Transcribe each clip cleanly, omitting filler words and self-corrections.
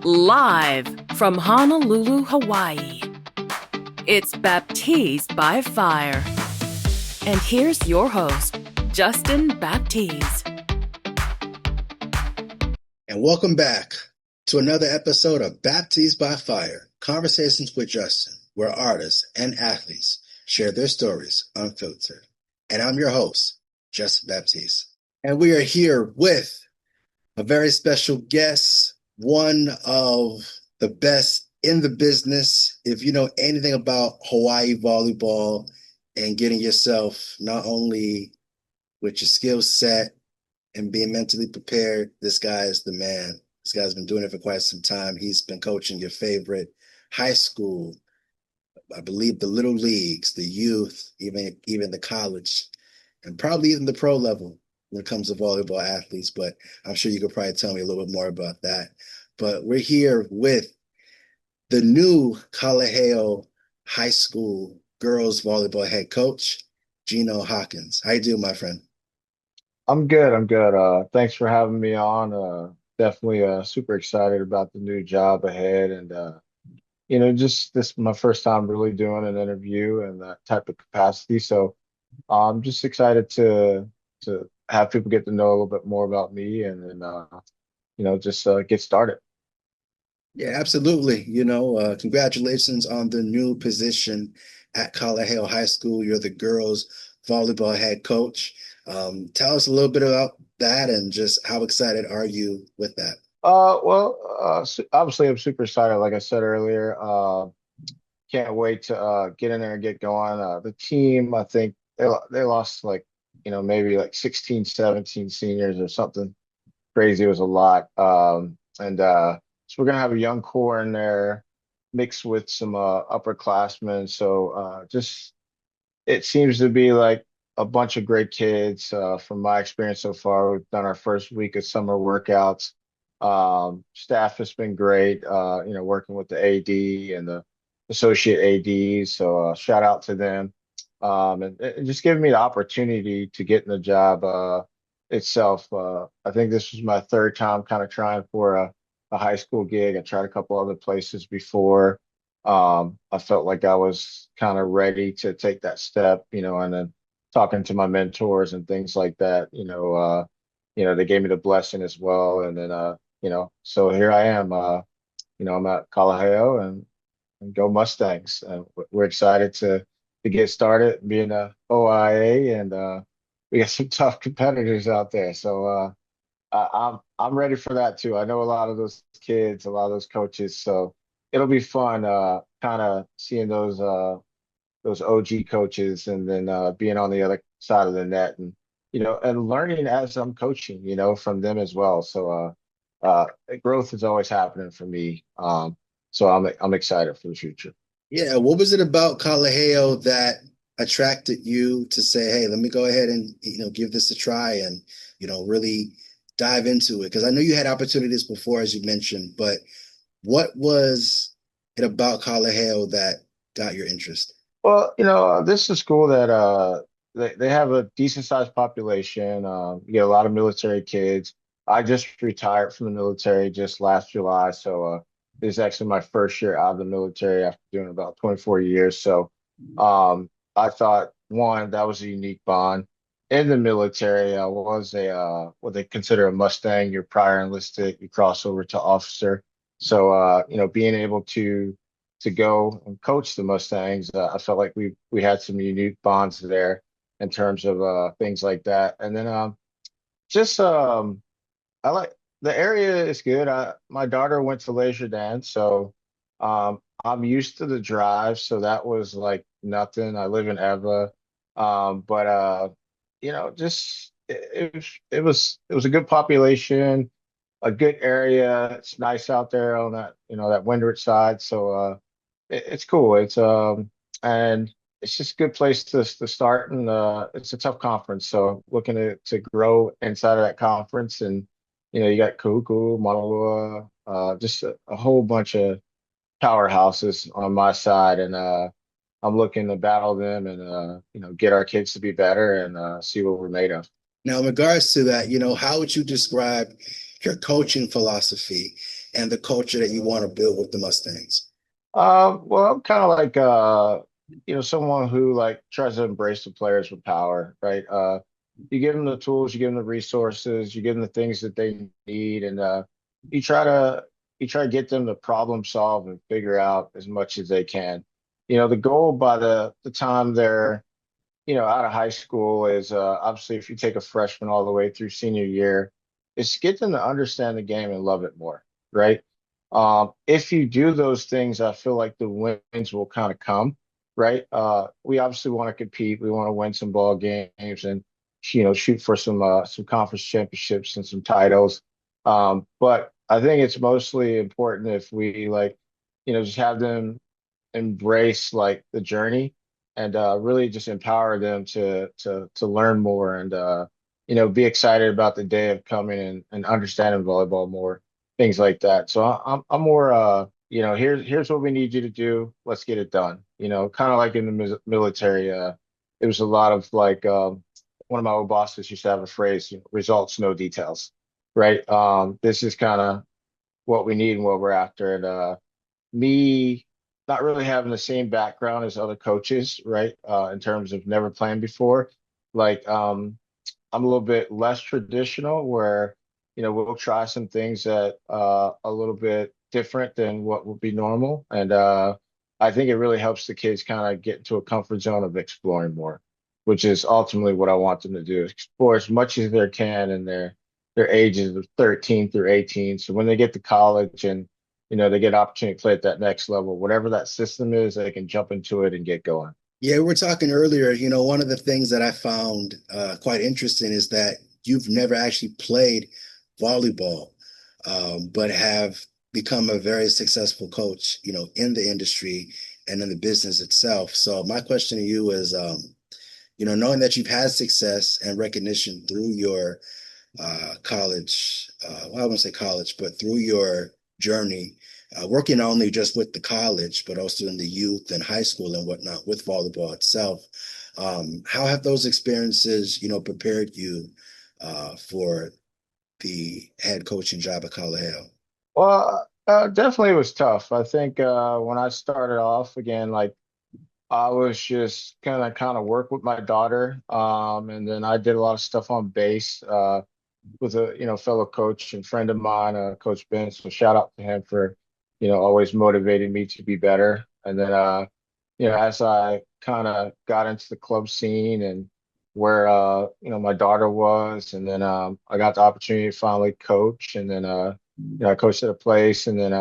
Live from Honolulu, Hawaii, it's Baptiz by Fire. And here's your host, Justin Baptiz. And welcome back to another episode of Baptiz by Fire, Conversations with Justin, where artists and athletes share their stories unfiltered. And I'm your host, Justin Baptiz. And we are here with a very special guest, one of the best in the business. If you know anything about Hawaii volleyball and getting yourself not only with your skill set and being mentally prepared, this guy is the man. This guy's been doing it for quite some time. He's been coaching your favorite high school, I believe the little leagues, the youth, even the college, and probably even the pro level when it comes to volleyball athletes. But I'm sure you could probably tell me a little bit more about that. But we're here with the new Kalaheo High School girls volleyball head coach, Geno Hawkins. How you doing, my friend? I'm good. I'm good. Thanks for having me on. Definitely super excited about the new job ahead. And just this is my first time really doing an interview in that type of capacity. So I'm just excited to have people get to know a little bit more about me and then just get started. Yeah, absolutely. Congratulations on the new position at Kalaheo High School. You're the girls volleyball head coach. Tell us a little bit about that and just how excited are you with that? Obviously, I'm super excited. Like I said earlier, can't wait to get in there and get going. The team, I think they lost maybe like 16, 17 seniors or something crazy. It was a lot. So we're gonna have a young core in there mixed with some upperclassmen. So just it seems to be like a bunch of great kids. From my experience so far, we've done our first week of summer workouts. Staff has been great, working with the AD and the associate ADs. So shout out to them. And just giving me the opportunity to get in the job itself. I think this was my third time kind of trying for a high school gig. I tried a couple other places before. I felt like I was kind of ready to take that step, and then talking to my mentors and things like that, they gave me the blessing as well. And then, so here I am, I'm at Kalaheo and go Mustangs. We're excited to get started being a OIA and we got some tough competitors out there. So I'm ready for that too. I know a lot of those kids, a lot of those coaches, so it'll be fun kind of seeing those OG coaches and then being on the other side of the net and and learning as I'm coaching, from them as well. So growth is always happening for me. So I'm excited for the future. Yeah, what was it about Kalaheo that attracted you to say, hey, let me go ahead and give this a try and really dive into it? Because I know you had opportunities before, as you mentioned, but what was it about Kalaheo that got your interest? Well, this is a school that they have a decent sized population. You get a lot of military kids. I just retired from the military just last July, so this is actually my first year out of the military after doing about 24 years. So I thought one, that was a unique bond. In the military, I was what they consider a Mustang. You're prior enlisted, you cross over to officer. So being able to go and coach the Mustangs, I felt like we had some unique bonds there in terms of things like that. And then just I like the area is good. My daughter went to Leisure Dance, so I'm used to the drive, so that was like nothing. I live in Eva, but just it was a good population, a good area. It's nice out there on that windward side, so it's cool. And it's just a good place to start, and it's a tough conference, so looking to grow inside of that conference, and you got Kuku, Malua, just a whole bunch of powerhouses on my side, and I'm looking to battle them and get our kids to be better and see what we're made of. Now, in regards to that, how would you describe your coaching philosophy and the culture that you want to build with the Mustangs? Well, I'm kind of like someone who like tries to embrace the players with power, right? You give them the tools, you give them the resources, you give them the things that they need, and you try to you try to get them to problem solve and figure out as much as they can. The goal by the time they're out of high school is obviously if you take a freshman all the way through senior year, is to get them to understand the game and love it more, right? If you do those things, I feel like the wins will kind of come, right? We obviously want to compete, we want to win some ball games and shoot for some conference championships and some titles. But I think it's mostly important if we like, just have them embrace like the journey and really just empower them to learn more and be excited about the day of coming and understanding volleyball more, things like that. So I'm more here's what we need you to do. Let's get it done. Kind of like in the military. It was a lot of like one of my old bosses used to have a phrase, results, no details, right? This is kind of what we need and what we're after. And me not really having the same background as other coaches, right? In terms of never playing before. Like I'm a little bit less traditional where, we'll try some things that a little bit different than what would be normal. And I think it really helps the kids kind of get into a comfort zone of exploring more, which is ultimately what I want them to do, explore as much as they can in their ages of 13 through 18. So when they get to college and they get an opportunity to play at that next level. Whatever that system is, they can jump into it and get going. Yeah, we were talking earlier. One of the things that I found quite interesting is that you've never actually played volleyball, but have become a very successful coach, in the industry and in the business itself. So my question to you is, knowing that you've had success and recognition through your college, well, I wouldn't say college, but through your journey, working not only just with the college, but also in the youth and high school and whatnot with volleyball itself. How have those experiences, prepared you for the head coaching job at Kalaheo? Well, definitely it was tough. I think when I started off again, like I was just kind of work with my daughter, and then I did a lot of stuff on base with a fellow coach and friend of mine, Coach Ben. So shout out to him for always motivating me to be better. And then as I kind of got into the club scene and where my daughter was, and then I got the opportunity to finally coach, and then I coached at a place, and then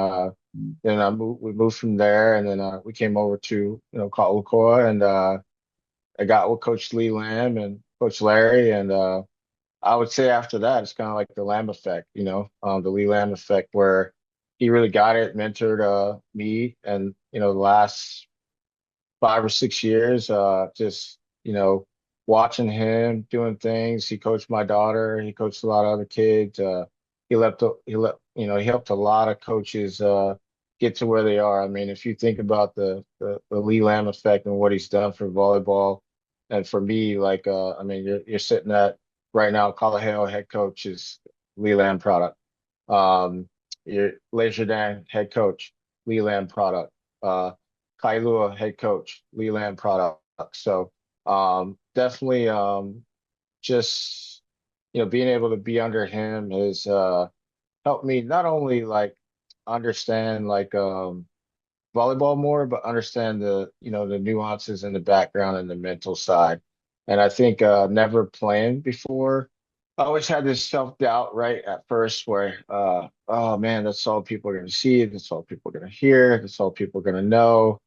we moved from there, and then we came over to Kalaheo, and I got with Coach Lee Lamb and Coach Larry, and I would say after that, it's kind of like the Lamb effect, the Lee Lamb effect, where he really got it, mentored me, and the last 5 or 6 years, just watching him doing things. He coached my daughter. He coached a lot of other kids. He helped a lot of coaches get to where they are. I mean, if you think about the Lee Lamb effect and what he's done for volleyball, and for me, like I mean, you're sitting at right now, Kalaheo head coach is Lee Lamb product. Your Leisure head coach, Lee Lamb product. Kailua head coach, Lee Lamb product. So definitely just being able to be under him has helped me not only like understand like volleyball more, but understand the nuances and the background and the mental side. And I think never playing before, I always had this self-doubt right at first where oh man, that's all people are going to see, that's all people are going to hear, that's all people are going to know.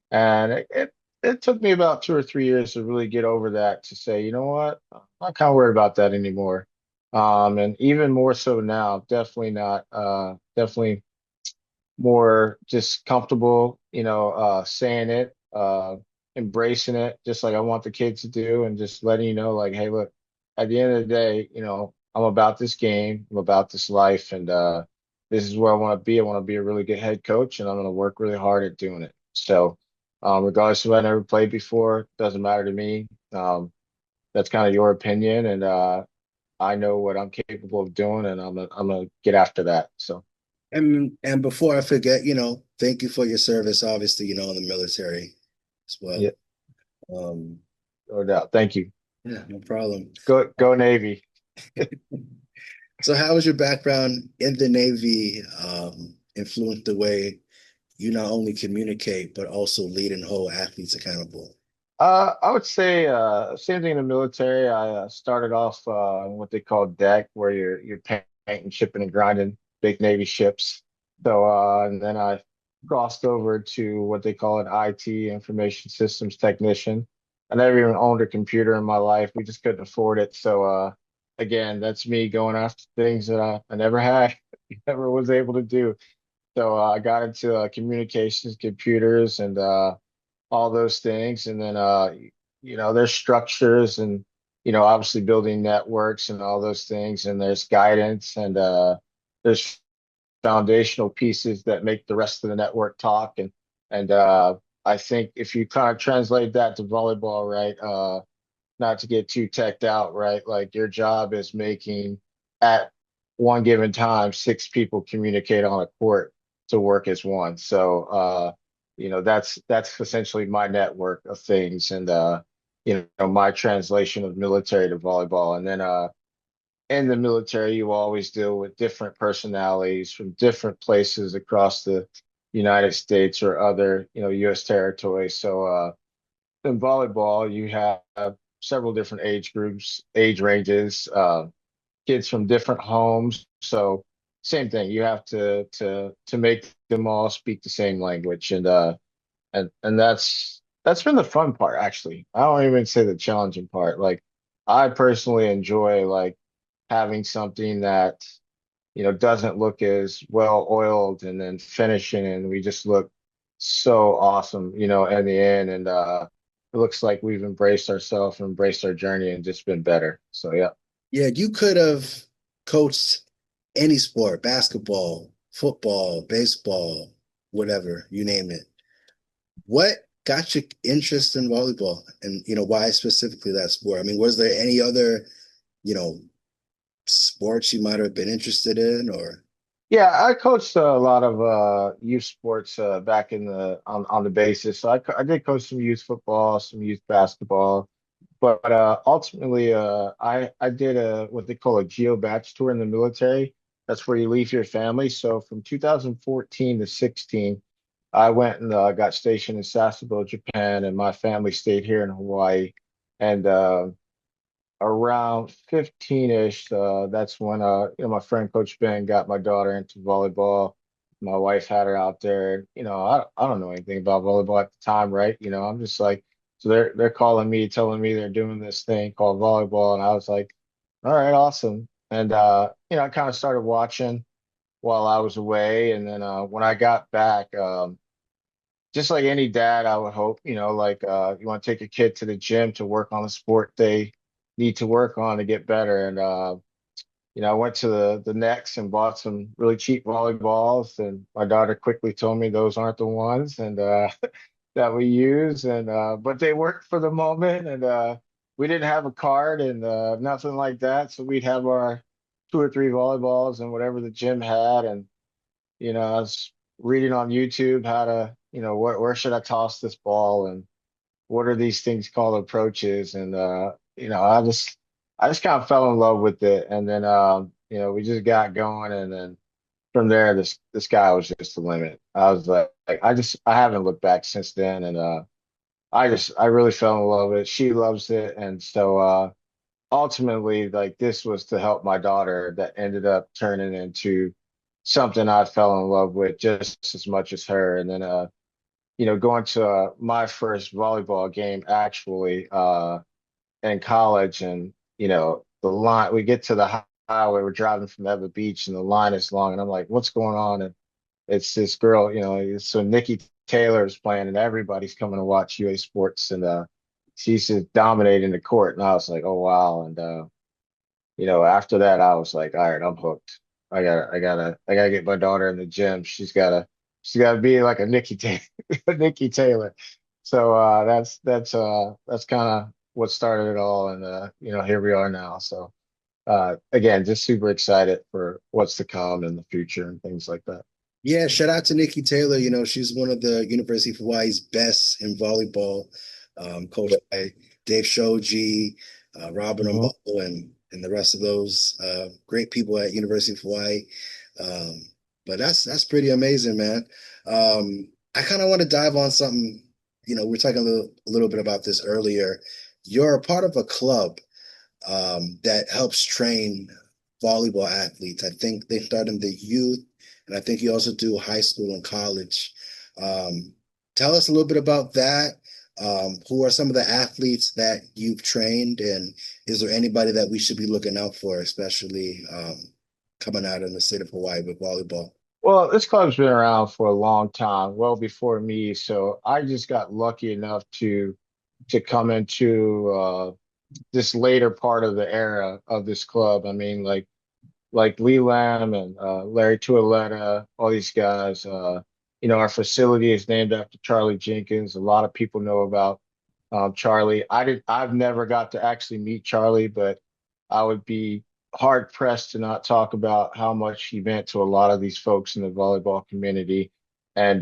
And it took me about 2 or 3 years to really get over that, to say, you know what, I'm not kind of worried about that anymore. And even more so now, definitely not, definitely more just comfortable, saying it, embracing it, just like I want the kids to do, and just letting like, hey, look, at the end of the day, I'm about this game, I'm about this life, and this is where I want to be. I want to be a really good head coach, and I'm going to work really hard at doing it. So, regardless of I never played before, doesn't matter to me. That's kind of your opinion, and I know what I'm capable of doing, and I'm gonna get after that. So. And before I forget, thank you for your service, obviously, in the military as Yeah, well. Um, no doubt. Thank you. yeah, no problem. Uh, Go Navy. So how was your background in the Navy influenced the way you not only communicate, but also lead and hold athletes accountable? I would say same thing in the military. I started off on what they call deck, where you're painting, shipping, and grinding big Navy ships. So and then I crossed over to what they call an IT, information systems technician. I never even owned a computer in my life. We just couldn't afford it. So again, that's me going after things that I never had, never was able to do. So I got into communications, computers, and all those things. And then, there's structures and, obviously building networks and all those things. And there's guidance and there's foundational pieces that make the rest of the network talk. And I think if you kind of translate that to volleyball, right, not to get too teched out, right, like your job is making at one given time, six people communicate on a court to work as one. So, that's essentially my network of things and my translation of military to volleyball. And then in the military, you always deal with different personalities from different places across the United States or other, US territories. So in volleyball, you have several different age groups, age ranges, kids from different homes. So same thing, you have to make them all speak the same language, and that's been the fun part actually. I don't even say the challenging part. Like I personally enjoy like having something that doesn't look as well oiled and then finishing and we just look so awesome, in the end. And it looks like we've embraced ourselves, embraced our journey and just been better. So yeah. Yeah, you could have coached any sport, basketball, football, baseball, whatever, you name it. What got you interest in volleyball and why specifically that sport? I mean, was there any other, you know, sports you might have been interested in or Yeah, I coached a lot of youth sports back in the on the basis. So I did coach some youth football, some youth basketball, but ultimately I did a what they call a geo batch tour in the military. That's where you leave your family. So from 2014 to 16, I went and got stationed in Sasebo, Japan, and my family stayed here in Hawaii. And around 15-ish, that's when my friend Coach Ben got my daughter into volleyball. My wife had her out there. I don't know anything about volleyball at the time, right? I'm just like, so they're calling me, telling me they're doing this thing called volleyball, and I was like, all right, awesome. And I kind of started watching while I was away, and then when I got back, just like any dad, I would hope, like you want to take a kid to the gym to work on the sport they need to work on to get better. And I went to the Next and bought some really cheap volleyballs, and my daughter quickly told me those aren't the ones and that we use. And but they worked for the moment, and we didn't have a card and nothing like that, so we'd have our two or three volleyballs and whatever the gym had, and I was reading on YouTube how to, where should I toss this ball and what are these things called approaches? And I just kind of fell in love with it. And then we just got going and then from there this guy was just the limit. I was like I haven't looked back since then and I really fell in love with it. She loves it. And so ultimately like this was to help my daughter that ended up turning into something I fell in love with just as much as her. And then going to my first volleyball game actually in college, and the line we get to the highway, we're driving from Eva Beach, and the line is long, and I'm like, what's going on? And it's this girl, so Nikki Taylor is playing, and everybody's coming to watch UA Sports, and she's just dominating the court, and I was like, oh wow, and after that, I was like, all right, I'm hooked. I gotta get my daughter in the gym. She's gotta be like a Nikki Taylor, Nikki Taylor. So that's kind of what started it all, and here we are now. So again, just super excited for what's to come in the future and things like that. Yeah, shout out to Nikki Taylor. She's one of the University of Hawaii's best in volleyball, coached by Dave Shoji, Robin Mhm. Umbo, and the rest of those great people at University of Hawaii. Um, but that's pretty amazing, man. I kind of want to dive on something. We were talking a little bit about this earlier. You're a part of a club that helps train volleyball athletes. I think they start in the youth, and I think you also do high school and college. Um, Tell us a little bit about that. Who are some of the athletes that you've trained, and is there anybody that we should be looking out for, especially coming out in the state of Hawaii with volleyball? Well, this club's been around for a long time, well before me. So I just got lucky enough to come into this later part of the era of this club. I mean, like Lee Lamb and Larry Tualeta, all these guys. Our facility is named after Charlie Jenkins. A lot of people know about Charlie. I've never got to actually meet Charlie, but I would be hard pressed to not talk about how much he meant to a lot of these folks in the volleyball community, and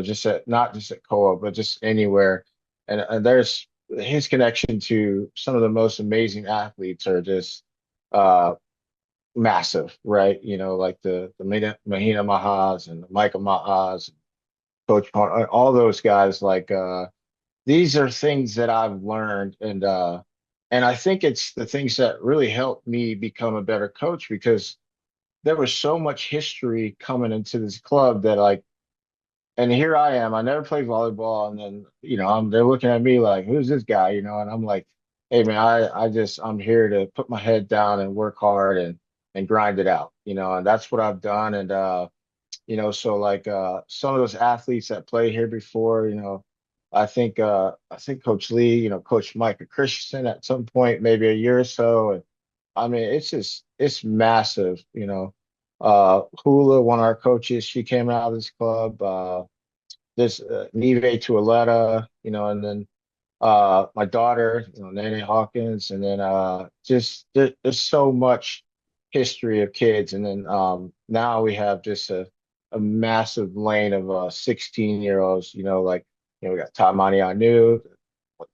just not just at Koa, but just anywhere. And there's his connection to some of the most amazing athletes are just uh, massive, right? Like the Mahina Mahas and the Micah Mahas, Coach all those guys. Like these are things that I've learned, and I think it's the things that really helped me become a better coach because there was so much history coming into this club that and here I am. I never played volleyball, and then they're looking at me like, "Who's this guy?" And I'm like, "Hey man, I'm here to put my head down and work hard and grind it out." And that's what I've done. And so like some of those athletes that played here before, I think Coach Lee, Coach Micah Christensen at some point, maybe a year or so. And I mean, it's massive. Hula, one of our coaches, she came out of this club. This Neve Tualeta, and then my daughter, Nene Hawkins, and then just there's so much history of kids, and then now we have just a massive lane of 16-year-olds. We got Tamani Anu,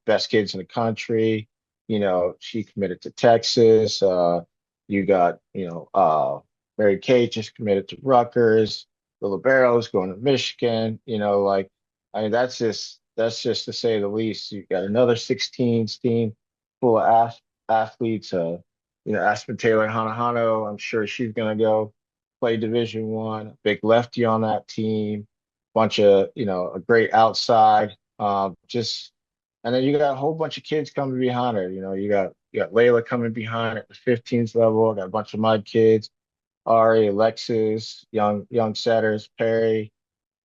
best kids in the country. She committed to Texas. You got Mary Kate just committed to Rutgers. The liberos going to Michigan. I mean that's just to say the least. You got another 16s team full of athletes. Aspen Taylor Hanahano, I'm sure she's gonna go play Division One. Big lefty on that team. Bunch of a great outside. Just and then you got a whole bunch of kids coming behind her. You got Layla coming behind at the 15s level. Got a bunch of my kids, Ari, Alexis, young setters, Perry.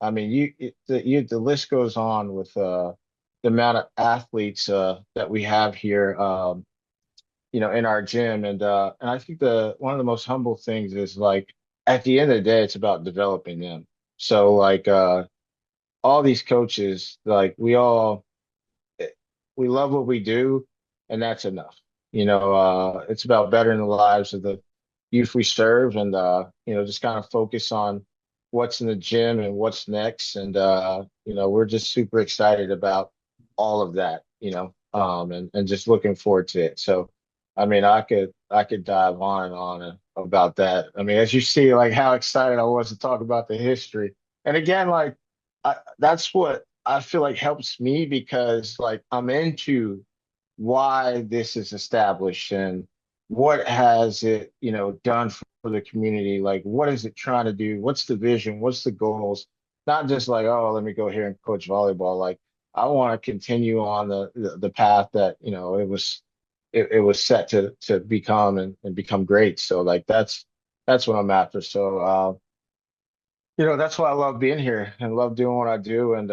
I mean, the list goes on with the amount of athletes that we have here, in our gym, and I think the one of the most humble things is like at the end of the day, it's about developing them. So like all these coaches, like we love what we do, and that's enough. It's about bettering the lives of the youth we serve, and just kind of focus on what's in the gym and what's next. And we're just super excited about all of that, and just looking forward to it. So, I mean, I could dive on and on about that. I mean, as you see, like how excited I was to talk about the history. And again, like that's what I feel like helps me because like I'm into why this is established and what has it, done for the community? Like, what is it trying to do? What's the vision? What's the goals? Not just like, oh, let me go here and coach volleyball. Like, I want to continue on the path that, it was set to become and become great. So like that's what I'm after. So that's why I love being here and love doing what I do. And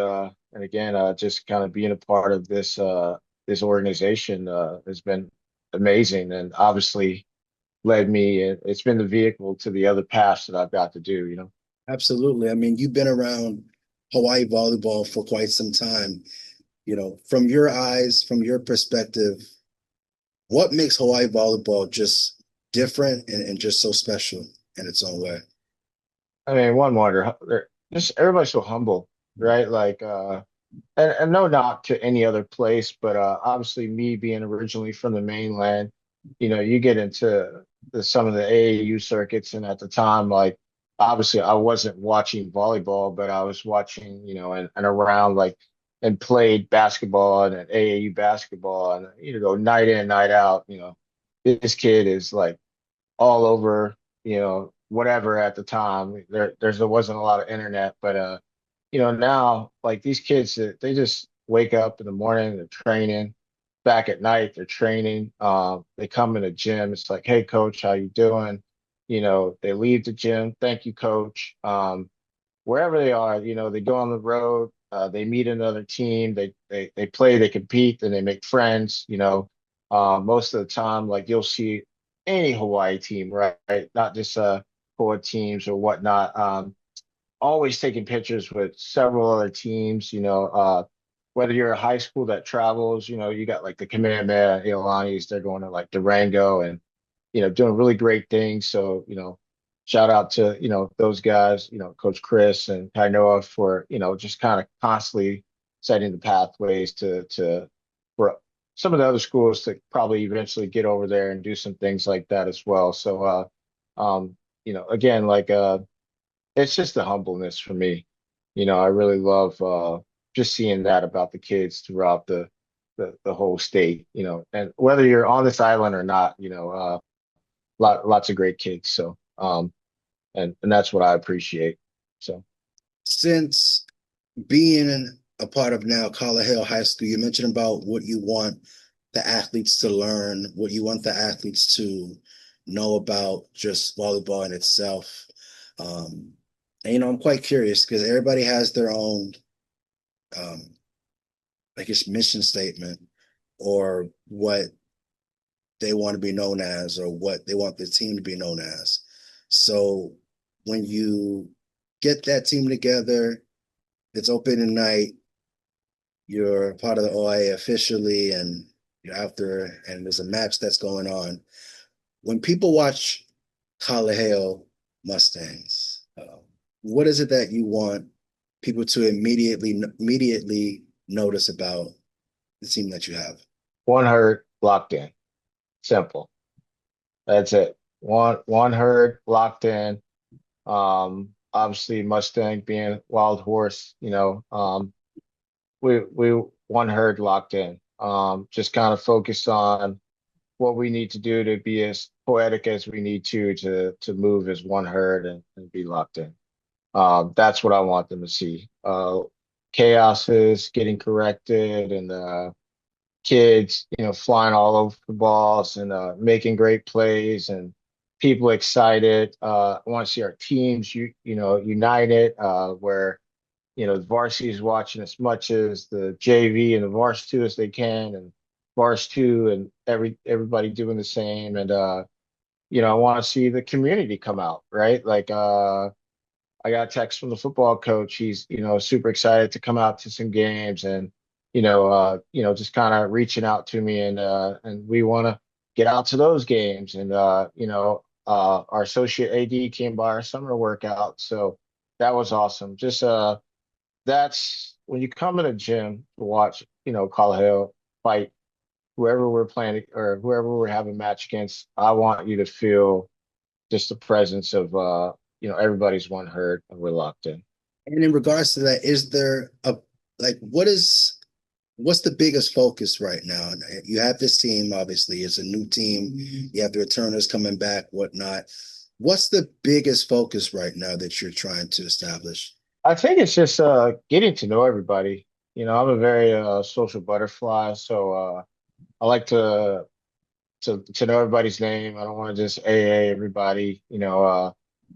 again, just kind of being a part of this organization has been amazing and obviously led me. It's been the vehicle to the other paths that I've got to do. Absolutely. I mean, you've been around Hawaii volleyball for quite some time. From your eyes, from your perspective, what makes Hawaii volleyball just different and just so special in its own way. I mean, one wonder, just everybody's so humble, right? Like, and no knock to any other place, but obviously me being originally from the mainland, you get into some of the AAU circuits, and at the time, like obviously I wasn't watching volleyball, but I was watching, and around like and played basketball and AAU basketball, and go night in, night out. This kid is like all over, whatever at the time. There wasn't a lot of internet, but now like these kids, they just wake up in the morning, they're training, back at night, they're training. They come in the gym, it's like, hey coach, how you doing? They leave the gym, thank you, coach. Wherever they are, they go on the road, they meet another team, they play, they compete, and they make friends. Most of the time, like you'll see any Hawaii team, right? Not just core teams or whatnot. Always taking pictures with several other teams, whether you're a high school that travels, you got like the Kamehameha Iolanis, they're going to like Durango and, doing really great things. So, shout out to, those guys, Coach Chris and Kainoa for, just kind of constantly setting the pathways for some of the other schools to probably eventually get over there and do some things like that as well. So, again, like, it's just the humbleness for me. I really love just seeing that about the kids throughout the whole state, and whether you're on this island or not, lots of great kids. So, and that's what I appreciate. So, Since being a part of now Kalaheo High School, you mentioned about what you want the athletes to learn, what you want the athletes to know about just volleyball in itself. And I'm quite curious because everybody has their own, um, I guess, mission statement or what they want to be known as or what they want their team to be known as. So when you get that team together, it's opening night, you're part of the OIA officially, and you're out there, and there's a match that's going on. When people watch Kalaheo Mustangs, what is it that you want people to immediately notice about the team that you have? one herd locked in, simple. That's it. One herd locked in. Obviously Mustang being wild horse, we one herd locked in. Just kind of focus on what we need to do to be as poetic as we need to move as one herd and be locked in. That's what I want them to see. Chaos is getting corrected, and kids, flying all over the balls and making great plays, and people excited. I want to see our teams, united, where the varsity is watching as much as the JV and the varsity 2 as they can, and varsity 2 and everybody doing the same. And I want to see the community come out, right? Like I got a text from the football coach. He's, super excited to come out to some games and, just kind of reaching out to me, and we want to get out to those games. And our associate AD came by our summer workout. So that was awesome. Just that's when you come in a gym to watch, Kalaheo fight whoever we're playing or whoever we're having a match against. I want you to feel just the presence of everybody's one herd and we're locked in. And in regards to that, is there a like what's the biggest focus right now? You have this team, obviously, it's a new team. You have the returners coming back, whatnot. What's the biggest focus right now that you're trying to establish? I think it's just getting to know everybody. I'm a very social butterfly, so I like to know everybody's name. I don't want to just AA everybody.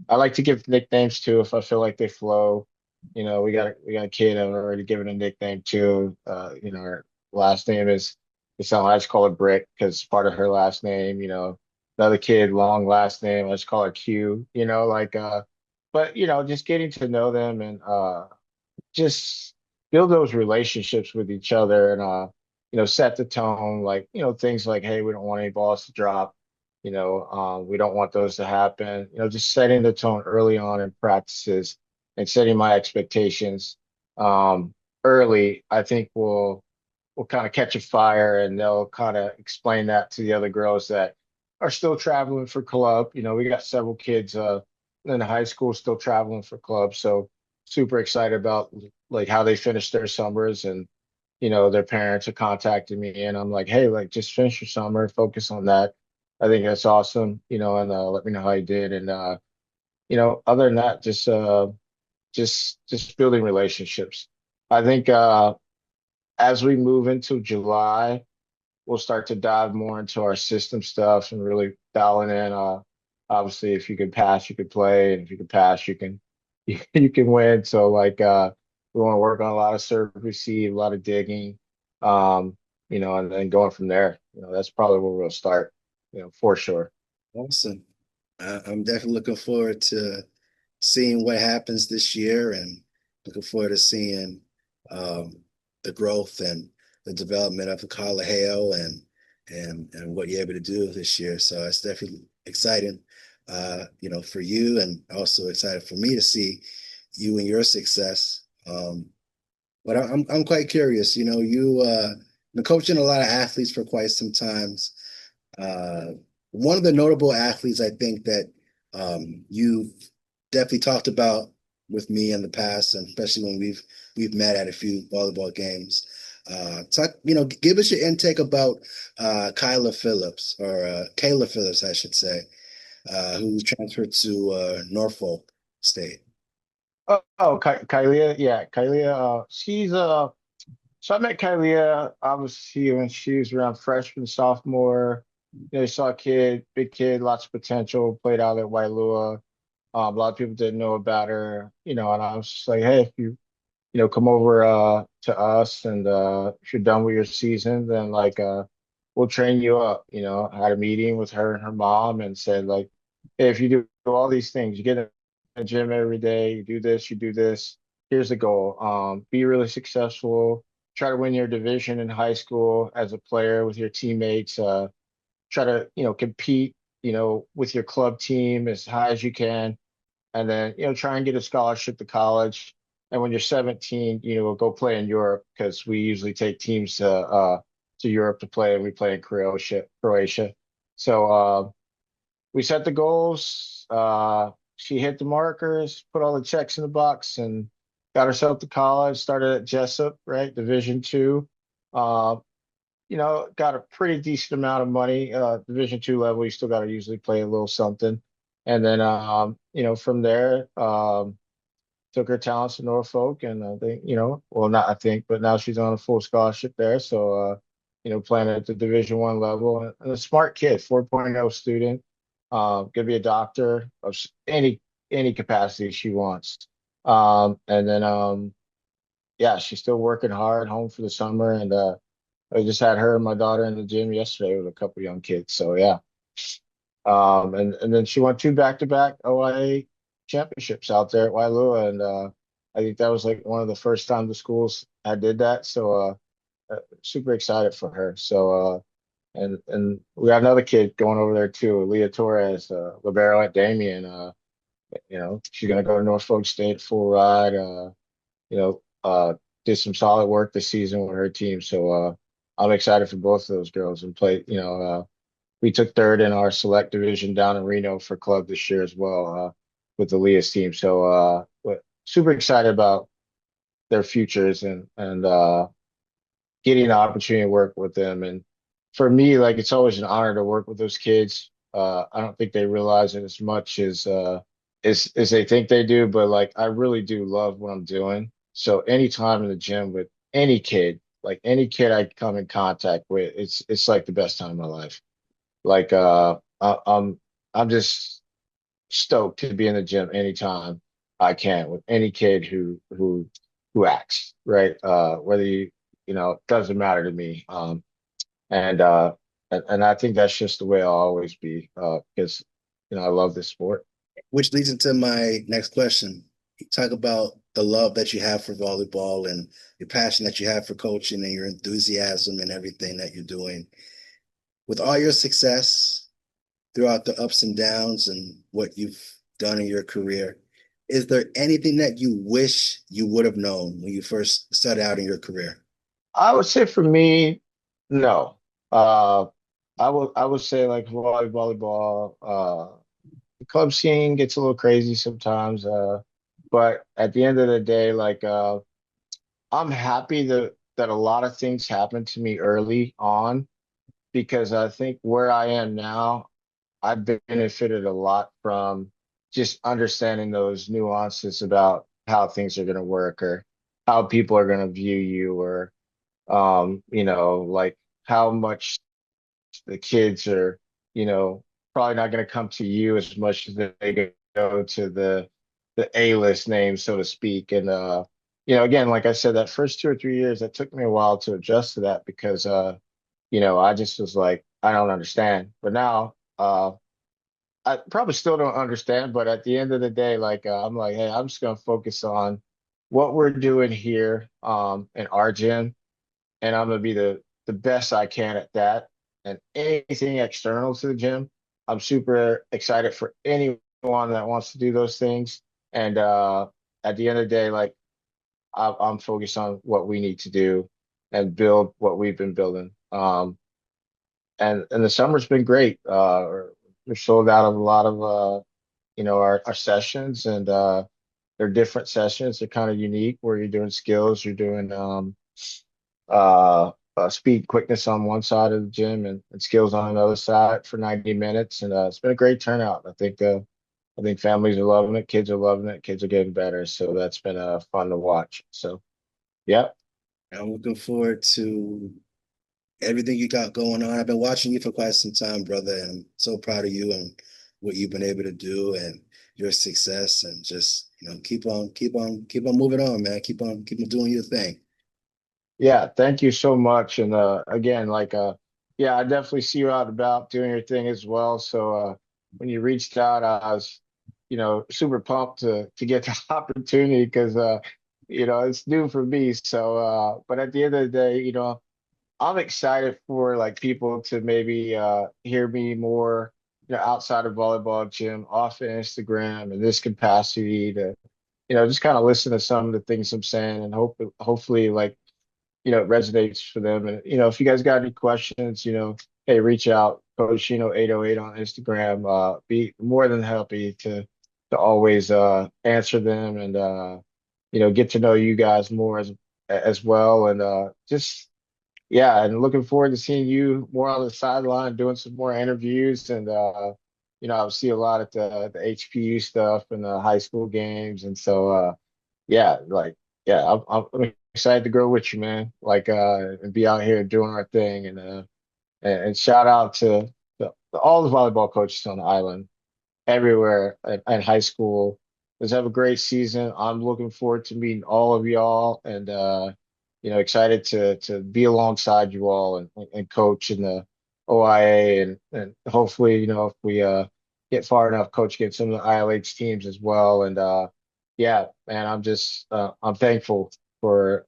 I like to give nicknames too if I feel like they flow. We got a kid I've already given a nickname to. Her last name is I just call her Brick because it's part of her last name. Another kid, long last name, I just call her Q. But just getting to know them and just build those relationships with each other and set the tone, like things like, hey, we don't want any balls to drop. We don't want those to happen. Just setting the tone early on in practices and setting my expectations um, early, I think will kind of catch a fire, and they'll kind of explain that to the other girls that are still traveling for club. We got several kids in the high school still traveling for club, so super excited about like how they finished their summers, and their parents are contacting me, and I'm like, hey, like just finish your summer, focus on that. I think that's awesome, and let me know how you did, and other than that, just building relationships. I think as we move into July, we'll start to dive more into our system stuff and really dialing in. Obviously, if you can pass, you can play, and if you can pass, you can you can win. So like we want to work on a lot of serve receive, a lot of digging, um, and then going from there. That's probably where we'll start, for sure. Awesome. I'm definitely looking forward to seeing what happens this year and looking forward to seeing um, the growth and the development of the Kalaheo and what you're able to do this year. So it's definitely exciting, for you, and also excited for me to see you and your success. But I'm quite curious. You been coaching a lot of athletes for quite some times. Uh, One of the notable athletes I think that you've definitely talked about with me in the past, and especially when we've met at a few volleyball games. Give us your intake about Kyla Phillips, or Kayla Phillips, I should say, who transferred to Norfolk State. Kylia, yeah, Kylia. She's So I met Kylia obviously when she was around freshman, sophomore. Saw a kid, big kid, lots of potential, played out at Wailua. A lot of people didn't know about her, and I was just like, hey, if you come over to us, and if you're done with your season, then like we'll train you up. I had a meeting with her and her mom and said like, hey, if you do all these things, you get in the gym every day, you do this, you do this. Here's the goal. Be really successful. Try to win your division in high school as a player with your teammates. Try to compete with your club team as high as you can, and then try and get a scholarship to college. And when you're 17, go play in Europe, because we usually take teams to Europe to play, and we play in Croatia. So we set the goals. She hit the markers, put all the checks in the box, and got herself to college. Started at Jessup, right, Division II. Uh, got a pretty decent amount of money. Division II level, you still got to usually play a little something. And then, from there, took her talents to Norfolk, and I think, well, not I think, but now she's on a full scholarship there. So, playing at the Division I level, and a smart kid, 4.0 student, gonna be a doctor of any capacity she wants. And then, yeah, she's still working hard, home for the summer, and I just had her and my daughter in the gym yesterday with a couple young kids. So yeah. And then she won two back-to-back OIA championships out there at Wailua, and I think that was like one of the first time the schools had did that. So super excited for her. So and we got another kid going over there too, Leah Torres, libero at Damien. She's gonna go to Norfolk State full ride. You know, did some solid work this season with her team. So I'm excited for both of those girls, and play. We took third in our select division down in Reno for club this year as well, with the Leah's team. So but super excited about their futures, and getting the opportunity to work with them. And for me, like it's always an honor to work with those kids. I don't think they realize it as much as they think they do, but like I really do love what I'm doing. So anytime in the gym with any kid, like any kid I come in contact with, it's like the best time of my life. Like I'm just stoked to be in the gym anytime I can with any kid who acts, right? Whether it doesn't matter to me. And I think that's just the way I'll always be, because I love this sport. Which leads into my next question. You talk about the love that you have for volleyball and your passion that you have for coaching and your enthusiasm and everything that you're doing. With all your success, throughout the ups and downs and what you've done in your career, is there anything that you wish you would have known when you first started out in your career? I would say for me, no. Uh, I would say like volleyball. The club scene gets a little crazy sometimes. But at the end of the day, like I'm happy that a lot of things happened to me early on because I think where I am now, I've benefited a lot from just understanding those nuances about how things are going to work or how people are going to view you or like how much the kids are, you know, probably not going to come to you as much as they go to the A-list names, so to speak. And again, like I said, that first 2 or 3 years, that took me a while to adjust to that because I just was like, I don't understand. But now I probably still don't understand, but at the end of the day, like I'm like, hey, I'm just gonna focus on what we're doing here in our gym, and I'm gonna be the best I can at that. And anything external to the gym, I'm super excited for anyone that wants to do those things. And at the end of the day, like I'm focused on what we need to do and build what we've been building. And the summer's been great. We're sold out of a lot of our sessions, and they're different sessions. They're kind of unique where you're doing skills, you're doing speed, quickness on one side of the gym, and skills on another side for 90 minutes. And it's been a great turnout. I think families are loving it, kids are loving it, kids are getting better. So that's been fun to watch. So yeah. I'm looking forward to everything you got going on. I've been watching you for quite some time, brother, and I'm so proud of you and what you've been able to do and your success and just, keep on moving on, man. Keep on doing your thing. Yeah, thank you so much. And again, like yeah, I definitely see you out and about doing your thing as well. So when you reached out, I was, super pumped to get the opportunity because it's new for me. So but at the end of the day, I'm excited for like people to maybe hear me more, outside of volleyball gym, off of Instagram in this capacity to, just kind of listen to some of the things I'm saying and hopefully like it resonates for them. And, if you guys got any questions, hey, reach out, Coach, 808 on Instagram. Be more than happy to always answer them and get to know you guys more as well. And just yeah, and looking forward to seeing you more on the sideline, doing some more interviews, and I'll see a lot at the HPU stuff and the high school games, and so yeah, like yeah, I'm excited to grow with you, man. Like and be out here doing our thing, and shout out to all the volleyball coaches on the island, everywhere at high school. Let's have a great season. I'm looking forward to meeting all of y'all, and excited to be alongside you all and coach in the OIA, and hopefully, if we get far enough, coach get some of the ILH teams as well. And yeah, man, I'm thankful for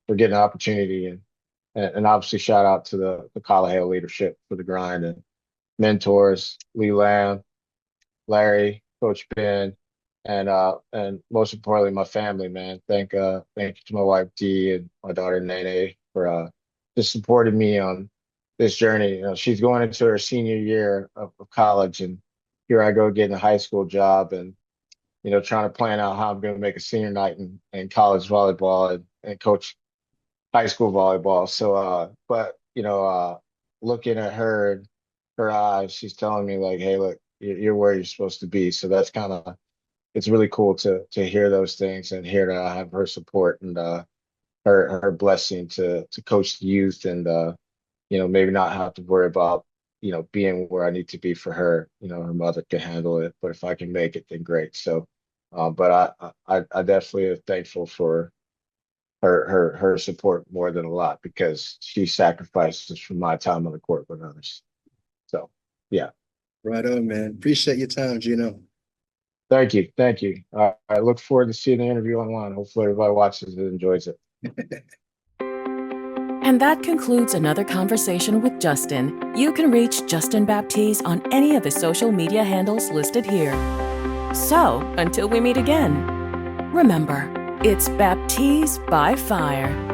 getting an opportunity, and obviously shout out to the Kalaheo leadership for the grind and mentors, Lee Lamb, Larry, Coach Ben, and most importantly my family, man. Thank you to my wife Dee and my daughter Nene for just supporting me on this journey. She's going into her senior year of college, and here I go getting a high school job and trying to plan out how I'm going to make a senior night in college volleyball and coach high school volleyball. So but looking at her eyes, she's telling me like, hey, look, you're where you're supposed to be. So that's kind of it's really cool to hear those things and hear that I have her support and her blessing to coach the youth and maybe not have to worry about being where I need to be for her. Her mother can handle it, but if I can make it, then great. So but I definitely am thankful for her support more than a lot because she sacrifices for my time on the court with others. So yeah. Right on, man. Appreciate your time, Gino. Thank you. Thank you. I look forward to seeing the interview online. Hopefully everybody watches it and enjoys it. And that concludes another conversation with Justin. You can reach Justin Baptiz on any of the social media handles listed here. So, until we meet again, remember, it's Baptiz by Fire.